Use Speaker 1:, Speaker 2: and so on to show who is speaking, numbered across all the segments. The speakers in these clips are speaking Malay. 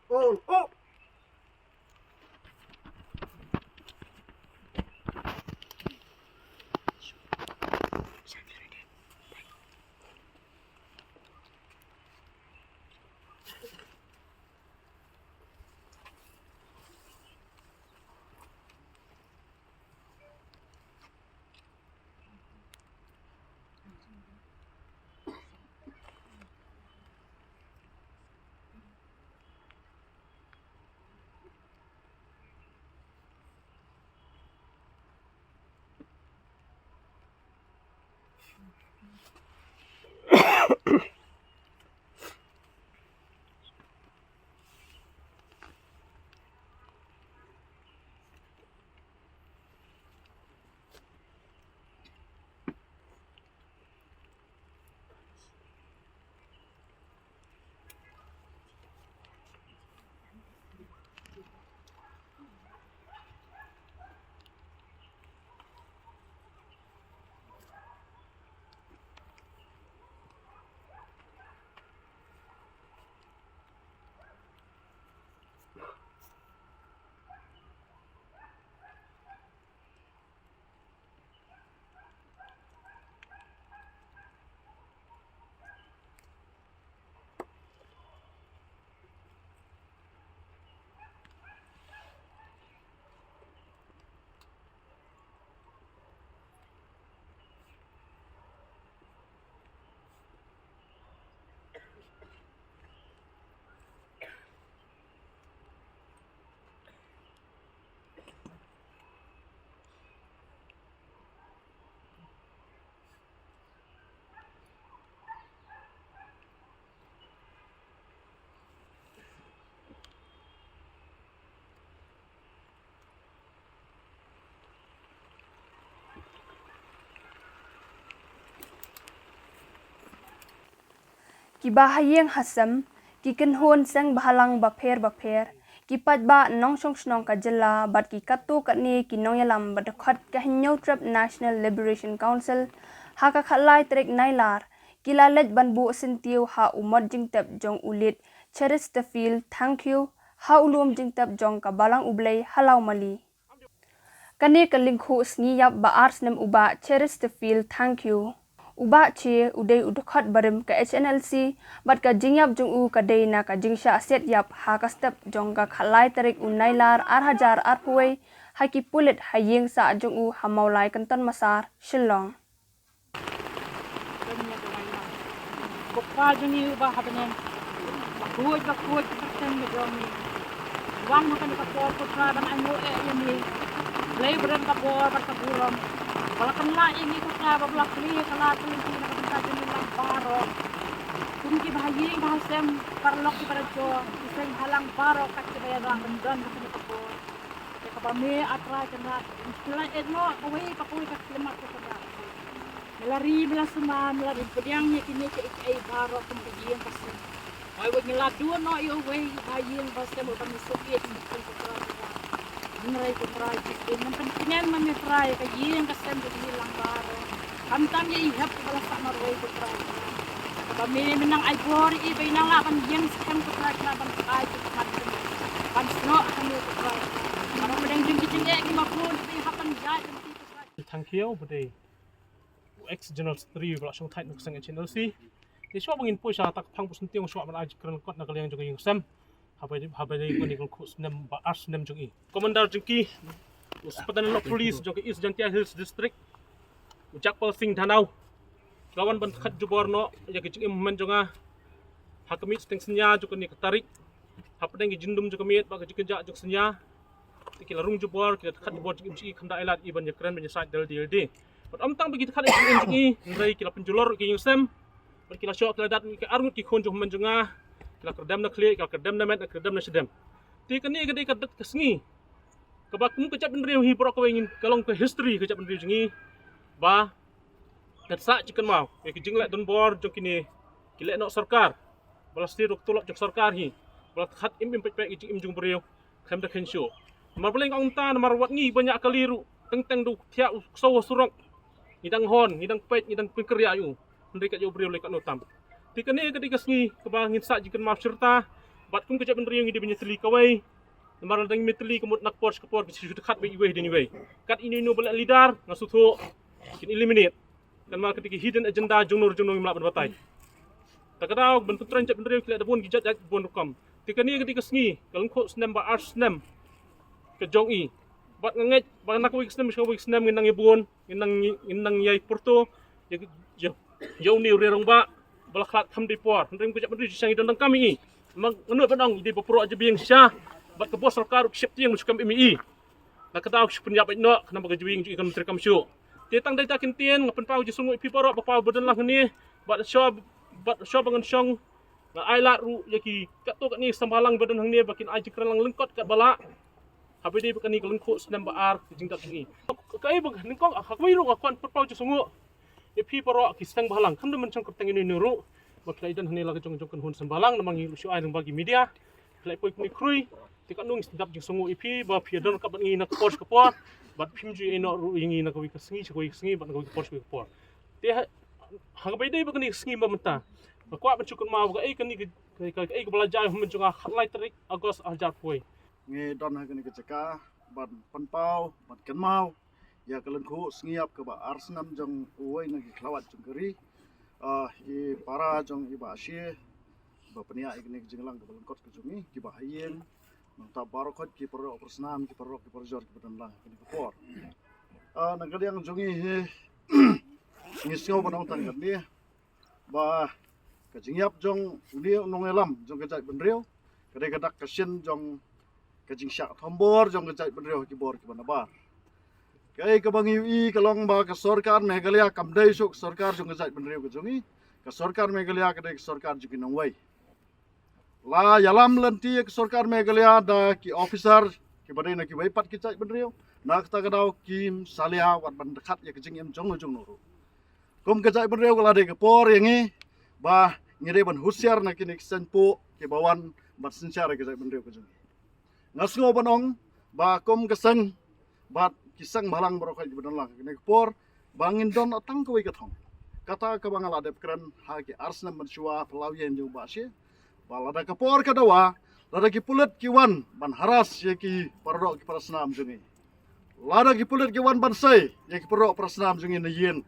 Speaker 1: Oh.
Speaker 2: Ki bahayeng hasam, ki kenhon sang bahalang bapher, ki patba nong song snong ka jela, bat ki katu katni ki nong yalam badakhat ka hinyo trap National Liberation Council, ha ka khalai trek nailar, ki lalet banbu sintiu ha umot jingtep jong ulit, Chesterfield, thank you, ha ulum jingtep jong ka balang ublay halau mali. Kani ka lingkhu sniyap ba arsnem uba Chesterfield, thank you. Uba che udai udakhat barim ka HNLC bat ka jingyap jung u ka day na ka jingsha set yap ha ka step jong ka khalai tarik unailar arhajar arpuai ha ki pulit hayeng sa jung u ha maulai kanton masar Shillong.
Speaker 3: Bukal juni uba habenen bakuj pasen me jomi wan mo kan ka por putra ban anu yumi lay beren ka por bat ka burom balakan la ini putra babla kli kala tulunti na ka juni lang paro kunki bahayeng bahasem parlok ki parajo iseng halang paro kat ki bayadang bendan ka por ka bame atra kana istilah edno kawai pakuy ka lemak ko ka melari bela semua melari pediang ni kini ke ai baro kemudian pasti ai wag nila dua no yo way bayin pasti mo kami soviet ni ko tra merai ko try ini kan kinen man ni try ka yin ka sem di lang baro kamtam ye ihap bala sa marway ko try kami menang ai gori i bainang la kan yin sem ko try na ban kai ko mat pan sno kami ko try maro medang jing kitchen e ki mapun bi hapan ja
Speaker 4: thank you budai ex general secretary bala song thai nuk sang HNLC ti swa bangin po sa tak phang pusun tiong swa ban aj kran kot na kalyang jong yung sam habai ko ni ko khus nem ba ars nem jong i commander jingki uspatan lo police jong East Jantia Hills district Jakpal Singh Dhanau kawan ban khat jubor no ya ki jing men jonga hakami steng senya jong ni tarik hapdeng gi jindum jong miet ba ki ja jong senya ti larung jubor ki khat jubor jing i khanda elat i ban yakran ban side del DLD amtang begitu kan ini nrai kila penjulur ki yusem kila syok kila dat ki armut ki khonjong menjunga kila kerdam na kli kila kerdam na met kerdam na sedem ti kani gede ka dat kesngi ka ba kum kecap nriu hi pro ko ingin kalong ke history kecap nriu jingi ba dat sa chicken mau ki jingla don bor jong kini kila no sarkar balasti rok tulok jok sarkar hi balat khat im pek ki im jung beriu khem da khensho mar paling ong ta mar wat ngi banyak kaliru teng du thia so surok idang hon idang pet idang pikir ayu ndai ka yo brio le ka notam Tikani ketika sengi kebangin sak jikan maaf serta bat kum kejap bendri yang ide punya teli kawai. Lembaran tangi meteli kemut nak por skapor kisi dekat baik iwe dini way. Kat ini no boleh lidar ngasutu kin eliminate. Kan mal ketika hidden agenda junur melak berbatai. Tak kadau bentuk terancap bendri yang kelak dapun gijat pun rukam. Tikani ketika sengi kalau kau senam ba ars senam ke jongi. Bat nganget ba nak wik senam nginang ibun nginang yai porto ya ni urerong ba balaklat kam di por ndring kejap bendri sang idon kami mang ngenut padang di bopro aja biang sya bat ke bos sarkar ksep tiang sukam MI nak kata aku penyap no kenapa ke juing ikan menteri kamsyu tetang dai takin tien ngapen pau jisungu ipi porok bapau badan lah ni bat syo bangan syong na ailat ru yaki kato kat ni sambalang badan hang ni bakin aji kerang lengkot kat bala habi di bakan ni kelengkot senam baar jing tak ni kai bang ningkong hak wi ru akon pau jisungu ipi porok kisang balang kam demen cong keteng ini nuru bakla idan hani lagi jong kan hun sembalang namang hiru syu ai bagi media klai poi kuni krui tikat nung sedap jing sungu ipi ba piadon ka bangi nak pors ka por bat phimju eno ru ingi nak wi ka sengi bat nak pors ka por te ha bai dei bakani sengi ba menta ba kwa ba cukun ma ba ai kani ka belajar hum juga khatlai tarik agos ajar poi
Speaker 1: nge don ha kani ka caka ban panpau ban kenmau ya kalen khu sengiap ke ba arsenam jong uai nagi klawat jong geri i para jong i ba sie ba penia ikni jinglang ke belengkot ke jungi ki ba hayen manta barokot ki pro opersnam ki pro jor ki badan lang ki por nagali yang jungi he ngisio banong tan ni ba ke jingiap jong ni nongelam jong ke jai benreu kedai kedak kesin jong ke jingsyak thombor jong ke jai benreu ki bor ki banabar Kaya kebangi i kalong ba ke sarkar Meghalaya kamdai sok sarkar jong gajat benreu ke jongi ke sarkar Meghalaya ke sarkar juki nongwai la yalam lanti ke sarkar Meghalaya da ki officer ki badai na ki bai pat ki jat benreu na kata kadau kim salia wat ban dekat ya ke jing em jong nuru kom gajat benreu kala de ke por yangi ba ngire ban husiar na ki nek senpo ki bawan bat sensyar ke jat benreu ke jongi ngasngo banong ba kom keseng bat kisang balang berokai di badan lang kini por bangin don atang kawai kathong kata ka bangal adep kran ha ki arsnam mensyua pelawian jung basye balada ka por kadawa lada ki pulet ki wan ban haras ye ki parro ki prasnam jungi lada ki pulet ki wan ban sai ye ki parro prasnam jungi na yen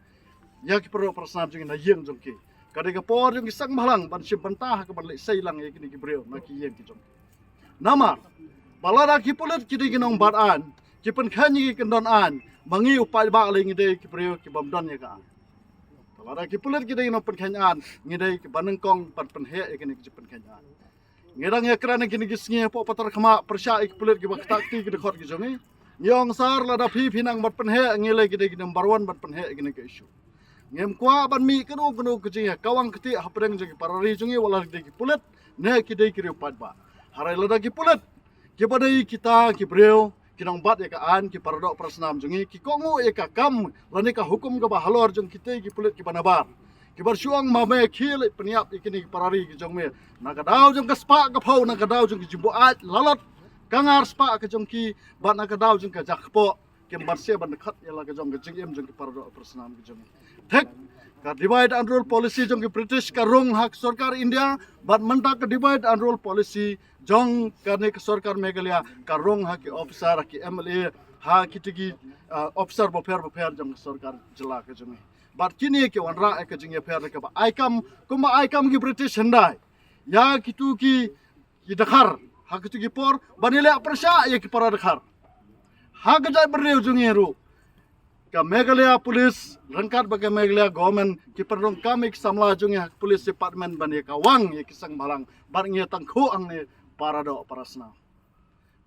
Speaker 1: ya ki parro prasnam jungi na yen jungki kada ka por jung kisang balang ban sim bantah ka ban le sai lang ye kini ki breu na ki yen ki jung nama balada ki pulet ki di ginong badan Kipen kanyi kendon an, mangi upai ba le ngide ki priyo ki bamdon ya ka. Talara ki pulet ki dei no pen kanyan, ngide ki banengkong pan penhe e kini ki pen kanyan. Ngedang ya krana kini ki sngi po patar khama persya ki pulet ki baktakti ki dekhot ki jongi. Nyong sar la da phi phinang bat penhe ngile ki dei ki number 1 bat penhe kini ki issue. Ngem kwa ban mi kenu ki jinga kawang keti hapreng jongi parari jongi wala ki pulet ne ki dei ki upai ba. Harai la da ki pulet ki badai kita ki priyo kinong bat ya kaan ki paradok prasnam jungi ki kongu ya ka kam lani ka hukum ka bahalor jung kite ki pulit ki banabar ki bersuang mame khil peniap ikini ki parari ki jong me nakadaw jung ka spa ka phau nakadaw jung ki jimbo at lalat kangar spa ka jung ki bat nakadaw jung ka jakpo ki barse ban khat ya la ka jong ka jing jung ki paradok prasnam ki jong thek ka divide and rule policy jong ki british ka rong hak sarkar india bat manta ka divide and rule policy jong karne ke sarkar Meghalaya ka rong ha ki officer ki MLA ha ki tigi officer bofer jong sarkar jila ke jong bat kini ke wanra ke jing fer ke ba aikam kuma aikam ki british hendai ya kitu ki dakhar ha ki tigi por banile aprsha ya ki para dakhar ha ke jai bereu jong yeru ka Meghalaya police rangkat bagi Meghalaya government ki perrong kami samla jong ya police department bani ka wang ya kisang balang bar nge tangku ang ne para do parasna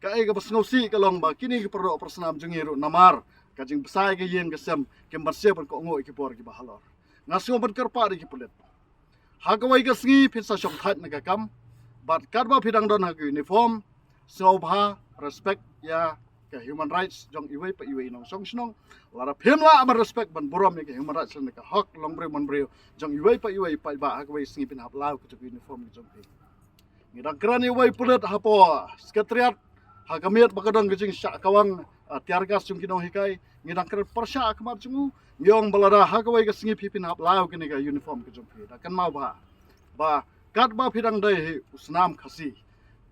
Speaker 1: kai ga basngausi kalong ba kini ki perdo parasnam jungiru namar kajing besai ga yen gesem kembarse ber ko ngo ki por ki bahalor ngaso ban kerpa ki pulet hagawai ga sngi pisa shok that na ga kam bat karba phidang don ha uniform sobha respect ya ke human rights jong iwei pa iwei nong song snong lara phemla ama respect ban borom ke human rights na ka hak longbre man bre jong iwei pa ba hagawai sngi pin hap law ki uniform jong pi ngidang kerani wai pulet hapo sekretariat hakamiat bakadang gejing syak kawang tiargas jung kinong hikai ngidang ker persya kamar jungu nyong balada hakawai ka singi pipin hap law kini ka uniform ke jong pi kan mau ba ba kat ba phidang dai usnam khasi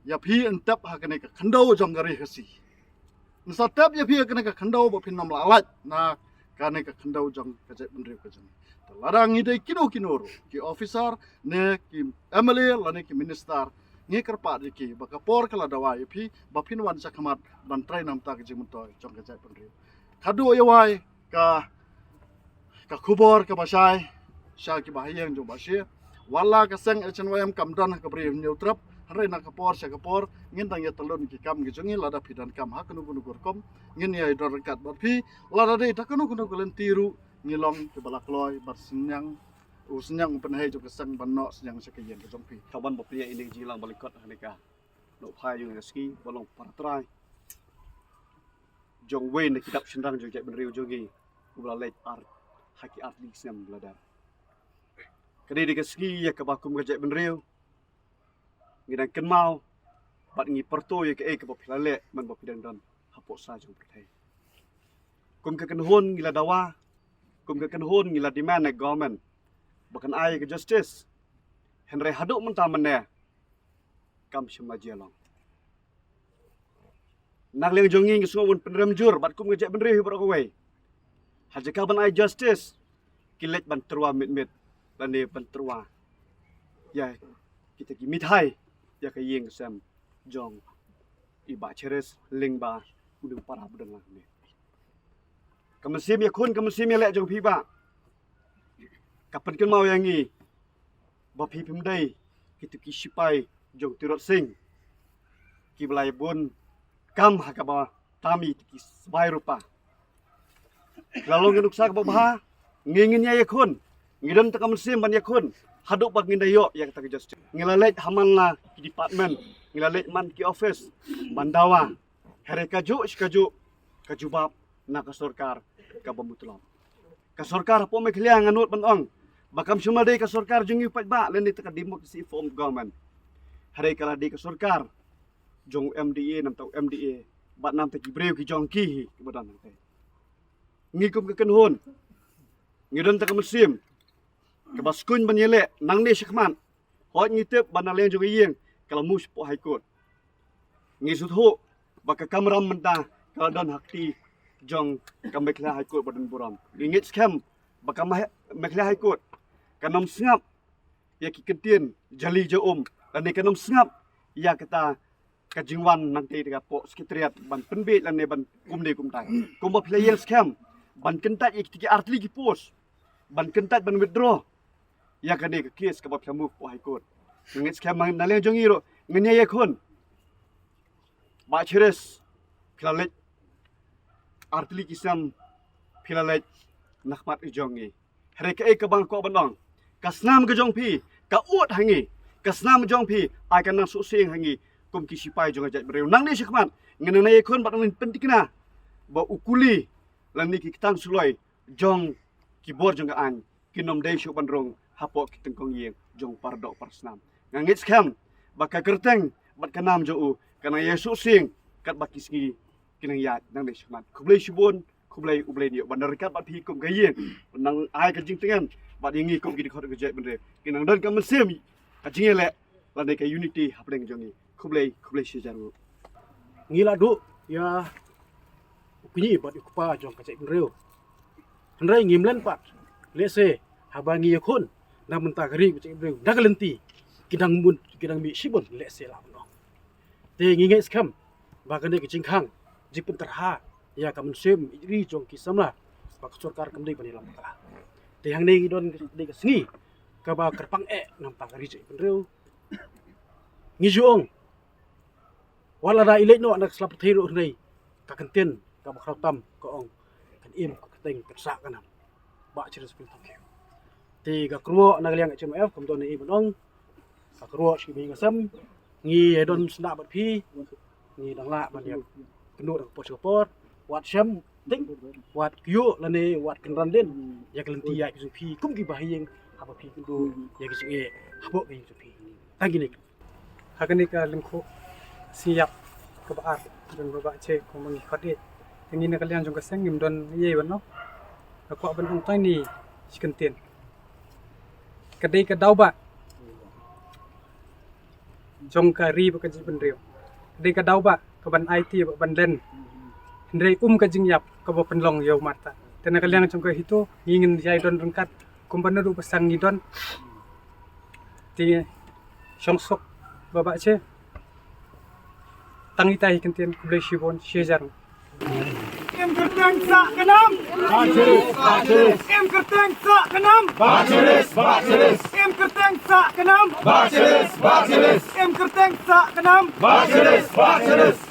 Speaker 1: ya phi antap ha kane ka khandau jong gari khasi nsa tap ya phi kane ka khandau ba phin nam la lat na kane ka khandau jong ka je benre ka jong larang ni dai kino ro ki officer ne ki MLA la ne ki minister ngi kerpa di ki ba ka por kala dawa ya phi ba phin wan sa khamat ban trai nam ta ka jing to jong ka je benre khadu ya wai ka khubor ka basai sha ki bahayang jo basia wala ka seng HNYM kam dan ka bri neutrap hare na ka por sha ka por ngin dang ya talon ki kam gi jongi lada pidan kam ha kanu kunu gorkom ngin ya dor kat bat phi lada de ta kanu kunu kulen tiru ngilong ke balak loy bar senyang senyang pen hai jo ka sang ban no senyang sa ka yen ka jong phi
Speaker 5: kawan bapria ini jilang balikot hanika no phai yung ski bolong paratrai jong wen na kitab sendang jong jai benriu jongi ubla lek art haki art di sem bladar kadi de ski ya ka bakum ka jai benriu ngidang ken mau bat ngi perto ya ke ka bapilale man bapidang dan hapok sa jong pertai kum ka ken hon ngila dawa kum ka ken hon ngila demand na government bakan ai ke justice henry haduk mentah meneh kam shema jelong nak leng jongi ngi sumun penrem jur bat kum ngejek benri hibar ko wei haja ka ban ai justice kilet ban terwa mit lane ban terwa ya kita ki mithai ya ka yeng sam jong iba cheres lingba udung para budang lang ni kamesim ya kun kamesim ya lek jong pi ba kapan ken mau yang ngi ba pi pim dai kitu ki sipai jong tirot sing ki belai bun kam hakaba tami ki sebai rupa lalu ngenuk sak ba ngingin ya yakun ngidon ta kamesim ban yakun haduk bag ngindayo yang ta justice ngilalet haman la ki department ngilalet man ki office bandawa here kaju kajubab na ka sarkar ka bamutulam ka sarkar po me khlia nganut banong bakam sumalde ka sarkar jungi pat ba len ta democracy form government hare kala di ka sarkar jong MDA nam tau MDA bat nam ta ki breu ki jong ki badan te ngikum ka kenhon ngidon ta ka musim ka baskun banyele nang ne shakman hot ngitep banalen jong yeng kala mus po high court ngisut ho baka kamram menta kala dan hakti jong kamekla high court badan buram ingit scam baka mekla high court kanom sngap ya ki ketien jali jo dan kanom sngap ya kata kajingwan nanti dekat po sekretariat ban penbet lan ban kumde kumtai kumba player scam ban kentat ya ki artli ki post ban kentat ban withdraw ya kane ke kes ka ba plamuk po high court ingit scam mang naleng jong iro ngenya ya kon ba cheres klalet artli kisam philalet nakmat ijongi hereka ka bang ko bandong kasnam ke jong pi ka ut hangi kasnam jong pi ai kan nang su sing hangi kum ki sipai jong ajat breu nang ni sikman ngena na yakon bat min pentikna ba ukuli lan ni ki kitang suloi jong ki bor jong an kinom dei shu bandrong hapok ki tengkong yeng jong pardok parsnam ngangit skam baka kerteng bat kanam jo u kana yesu sing kat baki sgi kinang yat nang ni sikman kublai shibon kublai ublai ni bandar kat bat hi kum gayeng nang ai ka jing tengan bat ingi kum ki khot ke jet bendre kinang dan ka mesem ka jingele lan ka unity hapleng jongi kublai sejaru
Speaker 4: ngila du ya kunyi bat ikupa jong ka cek benriu hendrai ngimlen pat lese habangi yakun na menta gari ku cek benriu dagalenti kidang mi sibon lese la no te nginge skam bagane ke jingkhang jipun terha ya ka mensem ri jong ki samla bak sarkar kamdei bani lam kala te hang nei don de ka sngi ka ba kerpang nampak gari cek benriu ngijong wala da ilek no anak selap thiru nei ka kenten ka bakhratam ka ong kan im ka teng ka sa kana ba chira spil tam ti ga kruo anak liang HMF kam don nei bonong ka kruo shi bi ngasam ngi don sna bat phi ngi dang la ban yak kenu dang pot wat sham ting wat kyo lane wat kenran den yak lenti ya ki phi kum ki bahiyeng haba phi kundu yak ki e habo ki phi tangini
Speaker 6: hakani ka lengko siap ke baar dan babak cek ko mangi khadi ini nak kalian jong kaseng ngim don ye bano aku ban ong tai ni sikenten kadai ka dau ba jong kari ba kaji benrio de ka dau ba ka ban IT ba ban len Hendrai ka jingyap ka ba penlong yo mata tena kaliang jong ka hito ngingin jai don rengkat kumpana ru pasang ni don ti songsok baba che tangi tai kentien kublai shibon shejar em kerteng sa kanam bacilis em kerteng sa kanam bacilis em kerteng sa kanam bacilis em kerteng sa kanam bacilis